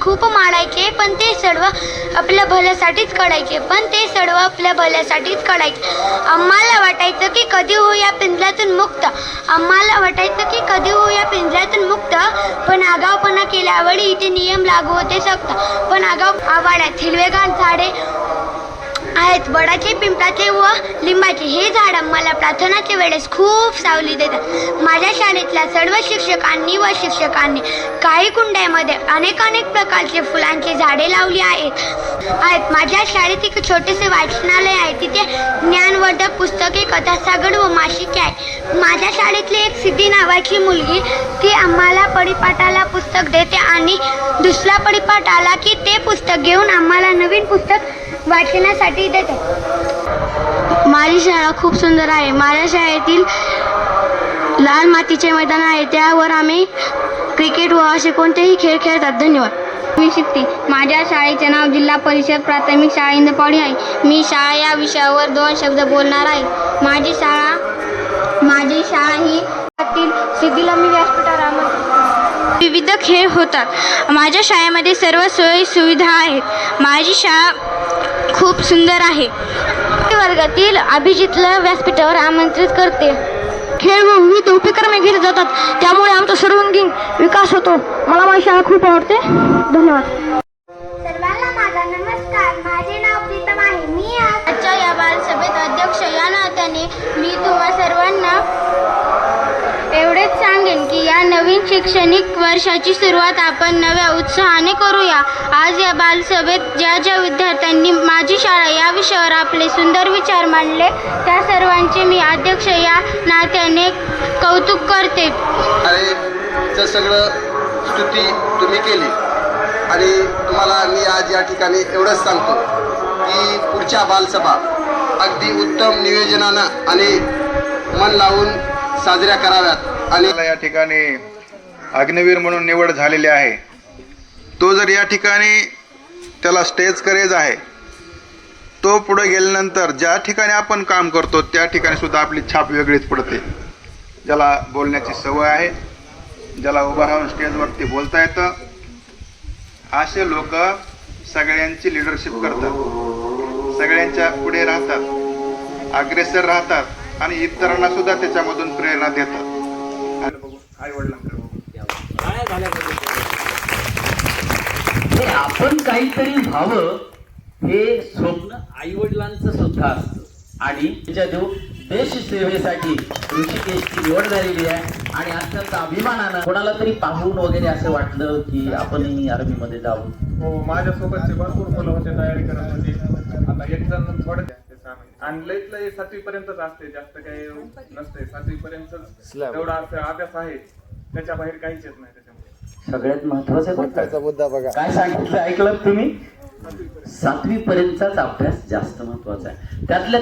खूप मारायचे, पण ते सर्व आपल्या भल्यासाठीच काढायचे, आम्हाला वाटायचं की कधी होऊया पिंजऱ्यातून मुक्त, पण आगाऊपणा केल्यावर इथे नियम लागू होते सक्त. पण आवाड्यात हिरवेगार झाडे आहेत, बडाचे, पिंपळाचे व लिंबाचे. हे झाड मला प्रार्थनाच्या वेळेस खूप सावली देतात. माझ्या शाळेतल्या सर्व शिक्षकांनी काही कुंड्यामध्ये अनेक प्रकारचे फुलांची झाडे लावली आहेत. माझ्या शाळेत एक छोटेसे वाचनालय आहे, तिथे ज्ञानवर्धक पुस्तके, कथासागर व मासिके आहे. माझ्या शाळेतली एक सिद्धी नावाची मुलगी, ती आम्हाला परिपाठाला पुस्तक देते आणि दुसरा परिपाठ आला की ते पुस्तक घेऊन आम्हाला नवीन पुस्तक वाचण्यासाठी देते. माझी शाळा खूप सुंदर आहे. माझ्या शाळेतील लाल मातीचे मैदान आहे, त्यावर आम्ही क्रिकेट व असे कोणतेही खेळ खेळतात. धन्यवाद. मी शिकते. माझ्या शाळेचे नाव जिल्हा परिषद प्राथमिक शाळा इंदपाडी आहे. मी शाळा या विषयावर 2 शब्द बोलणार आहे. माझी शाळा ही सिद्धिलमी व्यासपीठावर विविध खेळ होतात. माझ्या शाळेमध्ये सर्व सोयी सुविधा आहेत. माझी शाळा खूप सुंदर आहे. वर्गातील अभिजितला व्यासपीठावर आमंत्रित करते. खेळ व विविध उपक्रमे घेतले जातात, त्यामुळे आमचा सर्वांगीण विकास होतो. मला माझी शाळा खूप आवडते. धन्यवाद. सर्वांना माझा नमस्कार. माझे नाव प्रीतम आहे. मी आजच्या या बालसभेत अध्यक्ष या नात्याने मी तुम्हा सर्वांना एवढेच सांगेन की या नवीन शैक्षणिक वर्षाची सुरुवात आपण नव्या उत्साहाने करूया. आज या बालसभेत ज्या विद्यार्थ्यांनी माझी शाळा या विषयावर आपले सुंदर विचार मांडले, त्या सर्वांचे मी अध्यक्ष या नात्याने कौतुक करते. अरे सगळं स्तुती तुम्ही केली आणि तुम्हाला मी आज या ठिकाणी एवढंच सांगतो की पुढच्या बालसभा अगदी उत्तम नियोजनानं आणि मन लावून साजऱ्या कराव्यात. आणि या ठिकाणी अग्निवीर म्हणून निवड झालेली आहे. तो जर या ठिकाणी त्याला स्टेज करेज आहे, तो पुढे गेल्यानंतर ज्या ठिकाणी आपण काम करतो त्या ठिकाणी सुद्धा आपली छाप वेगळीच पडते. ज्याला बोलण्याची सवय आहे, ज्याला उभं राहून स्टेजवरती बोलता येतं, असे लोक सगळ्यांची लिडरशिप करतात, सगळ्यांच्या पुढे राहतात, अग्रेसर राहतात आणि इतरांना सुद्धा त्याच्यामधून प्रेरणा देतात. आई वडिलांकडे आपण काहीतरी व्हावं हे स्वप्न आई वडिलांचं सुद्धा असतं आणि देश सेवेसाठी ऋषिकेशची निवड झालेली आहे आणि अत्यंत अभिमानानं कोणाला तरी पाहून वगैरे असं वाटलं की आपणही आर्मीमध्ये जावं. हो, माझ्यासोबतचे भरपूर मुलं होते तयारी करत होते. आता एक जण थोडं आणि लईत 7वी पर्यंतच असते, जास्त काही नसते. 7वी पर्यंत तेवढा अभ्यास आहे, त्याच्या बाहेर काहीच येत नाही. त्याच्यामुळे सगळ्यात महत्वाचा मुद्दा बघा काय सांगितलं, ऐकलं तुम्ही? 7वी पर्यंतचाच अभ्यास जास्त महत्वाचा आहे. त्यातल्या